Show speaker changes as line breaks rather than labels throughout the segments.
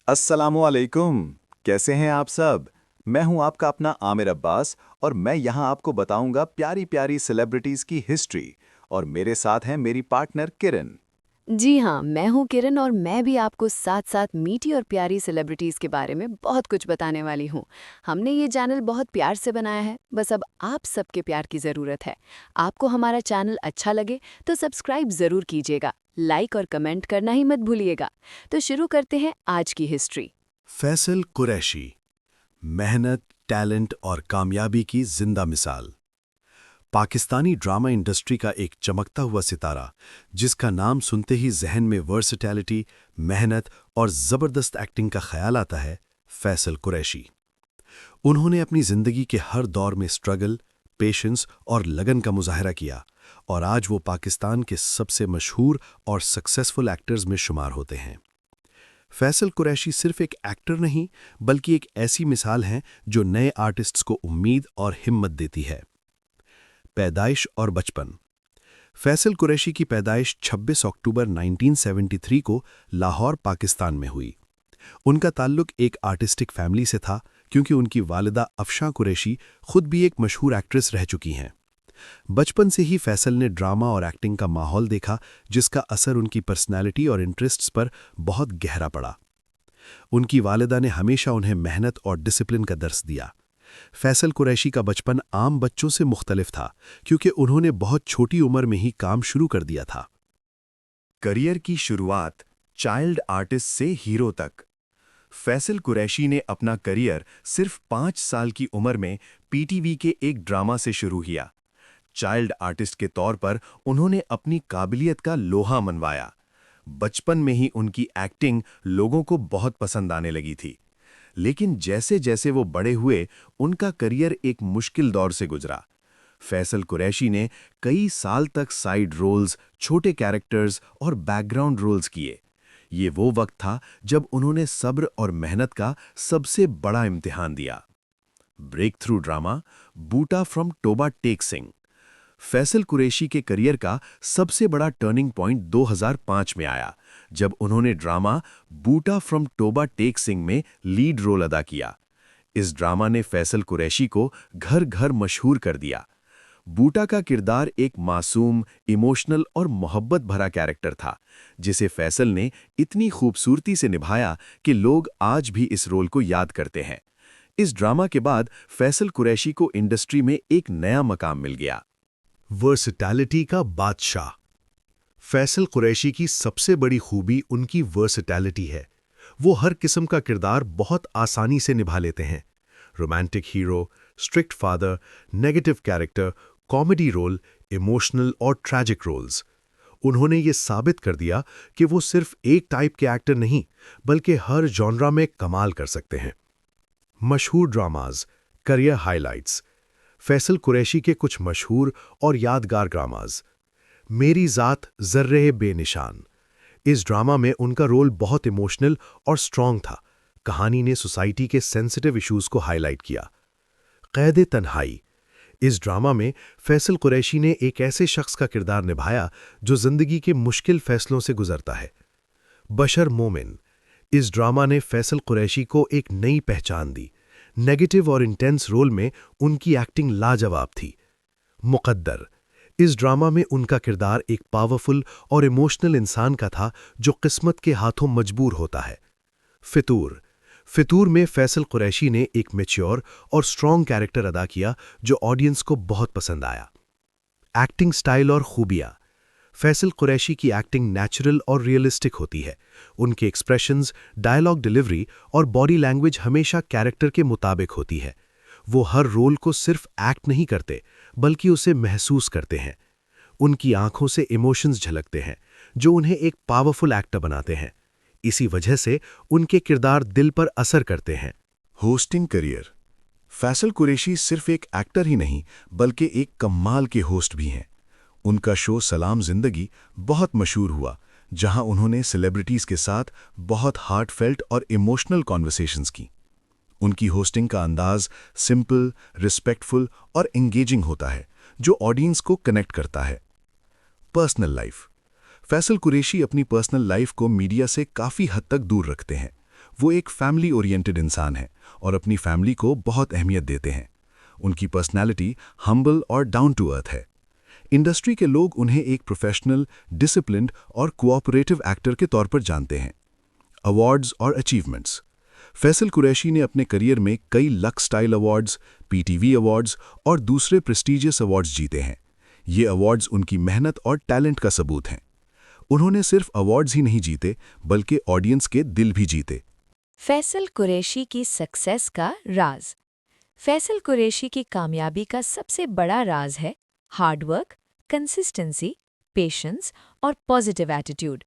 अस्सलामुअलैकुम। कैसे हैं आप सब? मैं हूं आपका अपना आमिर अब्बास और मैं यहां आपको बताऊंगा प्यारी प्यारी सेलिब्रिटीज की हिस्ट्री। और मेरे साथ हैं मेरी पार्टनर किरण।
जी हाँ, मैं हूँ किरण और मैं भी आपको साथ-साथ मीठी और प्यारी सेलिब्रिटीज़ के बारे में बहुत कुछ बताने वाली हूँ। हमने ये चैनल बहुत प्यार से बनाया है, बस अब आप सबके प्यार की ज़रूरत है। आपको हमारा चैनल अच्छा लगे तो सब्सक्राइब ज़रूर कीजिएगा, लाइक और कमेंट करना ही मत भूलिएगा। तो शुरू करते हैं आज की हिस्ट्री।
फैसल कुरैशी, मेहनत, टैलेंट और कामयाबी की जिंदा मिसाल। पाकिस्तानी ड्रामा इंडस्ट्री का एक चमकता हुआ सितारा, जिसका नाम सुनते ही जहन में वर्सटैलिटी, मेहनत और ज़बरदस्त एक्टिंग का ख्याल आता है, फैसल कुरैशी। उन्होंने अपनी ज़िंदगी के हर दौर में स्ट्रगल, पेशेंस और लगन का मुजाहरा किया, और आज वो पाकिस्तान के सबसे मशहूर और सक्सेसफुल एक्टर्स में शुमार होते हैं। फैसल कुरैशी सिर्फ एक एक्टर नहीं, बल्कि एक ऐसी मिसाल है जो नए आर्टिस्ट्स को उम्मीद और हिम्मत देती है। पैदाइश और बचपन। फैसल कुरैशी की पैदाइश 26 अक्टूबर 1973 को लाहौर, पाकिस्तान में हुई। उनका ताल्लुक एक आर्टिस्टिक फैमिली से था, क्योंकि उनकी वालिदा अफशां कुरैशी खुद भी एक मशहूर एक्ट्रेस रह चुकी हैं। बचपन से ही फैसल ने ड्रामा और एक्टिंग का माहौल देखा, जिसका असर उनकी पर्सनैलिटी और इंटरेस्ट्स पर बहुत गहरा पड़ा। उनकी वालिदा ने हमेशा उन्हें मेहनत और डिसिप्लिन का दर्स दिया। फैसल कुरैशी का बचपन आम बच्चों से मुख्तलिफ था, क्योंकि उन्होंने बहुत छोटी उम्र में ही काम शुरू कर दिया था।
करियर की शुरुआत चाइल्ड आर्टिस्ट से हीरो तक। फैसल कुरैशी ने अपना करियर सिर्फ 5 साल की उम्र में पीटीवी के एक ड्रामा से शुरू किया। चाइल्ड आर्टिस्ट के तौर पर उन्होंने अपनी काबिलियत का लोहा मनवाया। बचपन में ही उनकी एक्टिंग लोगों को बहुत पसंद आने लगी थी। लेकिन जैसे जैसे वो बड़े हुए, उनका करियर एक मुश्किल दौर से गुजरा। फैसल कुरैशी ने कई साल तक साइड रोल्स, छोटे कैरेक्टर्स और बैकग्राउंड रोल्स किए। ये वो वक्त था जब उन्होंने सब्र और मेहनत का सबसे बड़ा इम्तिहान दिया। Breakthrough drama Boota from Toba Tek Singh. Faisal Qureshi के करियर का सबसे बड़ा टर्निंग पॉइंट 2005 में आया, जब उन्होंने ड्रामा बूटा फ्रॉम टोबा टेक सिंह में लीड रोल अदा किया। इस ड्रामा ने फैसल कुरैशी को घर घर मशहूर कर दिया। बूटा का किरदार एक मासूम, इमोशनल और मोहब्बत भरा कैरेक्टर था, जिसे फैसल ने इतनी खूबसूरती से निभाया कि लोग आज भी इस रोल को याद करते हैं। इस ड्रामा के बाद फैसल कुरैशी को इंडस्ट्री में एक नया मकाम मिल गया।
वर्सटैलिटी का बादशाह। फैसल कुरैशी की सबसे बड़ी खूबी उनकी वर्सटैलिटी है। वो हर किस्म का किरदार बहुत आसानी से निभा लेते हैं। Romantic hero, strict father, negative character, comedy role, emotional और ट्रैजिक रोल्स। उन्होंने ये साबित कर दिया कि वो सिर्फ एक टाइप के एक्टर नहीं, बल्कि हर जॉनरा में कमाल कर सकते हैं। मशहूर dramas, career highlights. Faisal Qureshi के कुछ मशहूर और यादगार ड्रामाज। मेरी ज़ात ज़र्रे बेनिशान। इस ड्रामा में उनका रोल बहुत इमोशनल और स्ट्रॉन्ग था। कहानी ने सोसाइटी के सेंसिटिव इश्यूज को हाईलाइट किया। क़ैद तन्हाई। इस ड्रामा में फैसल कुरैशी ने एक ऐसे शख्स का किरदार निभाया जो जिंदगी के मुश्किल फैसलों से गुजरता है। बशर मोमिन। इस ड्रामा ने फैसल कुरैशी को एक नई पहचान दी। नेगेटिव और इंटेंस रोल में उनकी एक्टिंग लाजवाब थी। मुक़द्दर। इस ड्रामा में उनका किरदार एक पावरफुल और इमोशनल इंसान का था जो किस्मत के हाथों मजबूर होता है। फितूर। फितूर में फैसल कुरैशी ने एक मैच्योर और स्ट्रॉन्ग कैरेक्टर अदा किया जो ऑडियंस को बहुत पसंद आया। एक्टिंग स्टाइल और खूबियां। फैसल कुरैशी की एक्टिंग नेचुरल और रियलिस्टिक होती है। उनके एक्सप्रेशंस, डायलॉग डिलीवरी और बॉडी लैंग्वेज हमेशा कैरेक्टर के मुताबिक होती है। वो हर रोल को सिर्फ एक्ट नहीं करते, बल्कि उसे महसूस करते हैं। उनकी आंखों से इमोशंस झलकते हैं, जो उन्हें एक पावरफुल एक्टर बनाते हैं। इसी वजह से उनके किरदार दिल पर असर करते हैं।
Hosting career. फैसल कुरैशी सिर्फ एक एक्टर ही नहीं, बल्कि एक कमाल के होस्ट भी हैं। उनका शो सलाम ज़िंदगी बहुत मशहूर हुआ, जहां उन्होंने सेलिब्रिटीज़ के साथ बहुत हार्टफेल्ट और इमोशनल कॉन्वर्सेशंस की। उनकी होस्टिंग का अंदाज सिंपल, रिस्पेक्टफुल और एंगेजिंग होता है, जो ऑडियंस को कनेक्ट करता है। Personal life. फैसल कुरैशी अपनी पर्सनल लाइफ को मीडिया से काफ़ी हद तक दूर रखते हैं। वो एक फैमिली ओरिएंटेड इंसान है और अपनी फैमिली को बहुत अहमियत देते हैं। उनकी पर्सनैलिटी हम्बल और डाउन टू अर्थ है। इंडस्ट्री के लोग उन्हें एक प्रोफेशनल, डिसिप्लिन्ड और कोऑपरेटिव एक्टर के तौर पर जानते हैं। अवार्ड्स और अचीवमेंट्स। फैसल कुरैशी ने अपने करियर में कई lux style awards, PTV awards और दूसरे प्रेस्टीजियस अवार्ड्स जीते हैं। ये अवार्ड्स उनकी मेहनत और टैलेंट का सबूत हैं। उन्होंने सिर्फ अवार्ड्स ही नहीं जीते, बल्कि ऑडियंस के दिल भी जीते।
फैसल कुरैशी की सक्सेस का राज। फैसल कुरैशी की कामयाबी का सबसे बड़ा राज है हार्डवर्क, कंसिस्टेंसी, पेशेंस और पॉजिटिव एटीट्यूड।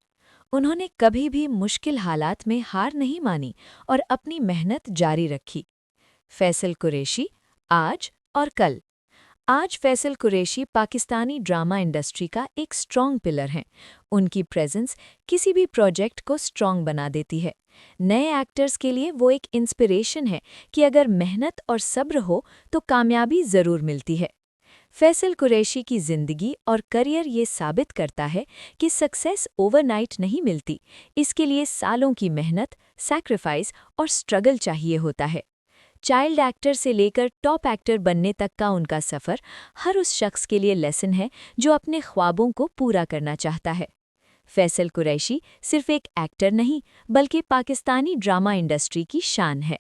उन्होंने कभी भी मुश्किल हालात में हार नहीं मानी और अपनी मेहनत जारी रखी। फैसल कुरैशी आज और कल। आज फैसल कुरैशी पाकिस्तानी ड्रामा इंडस्ट्री का एक स्ट्रॉन्ग पिलर हैं। उनकी प्रेजेंस किसी भी प्रोजेक्ट को स्ट्रॉन्ग बना देती है। नए एक्टर्स के लिए वो एक इंस्पिरेशन है कि अगर मेहनत और सब्र हो तो कामयाबी ज़रूर मिलती है। फैसल कुरैशी की ज़िंदगी और करियर ये साबित करता है कि सक्सेस ओवरनाइट नहीं मिलती। इसके लिए सालों की मेहनत, सैक्रिफाइस और स्ट्रगल चाहिए होता है। चाइल्ड एक्टर से लेकर टॉप एक्टर बनने तक का उनका सफ़र हर उस शख्स के लिए लेसन है जो अपने ख्वाबों को पूरा करना चाहता है। फैसल कुरैशी सिर्फ एक एक्टर नहीं, बल्कि पाकिस्तानी ड्रामा इंडस्ट्री की शान है।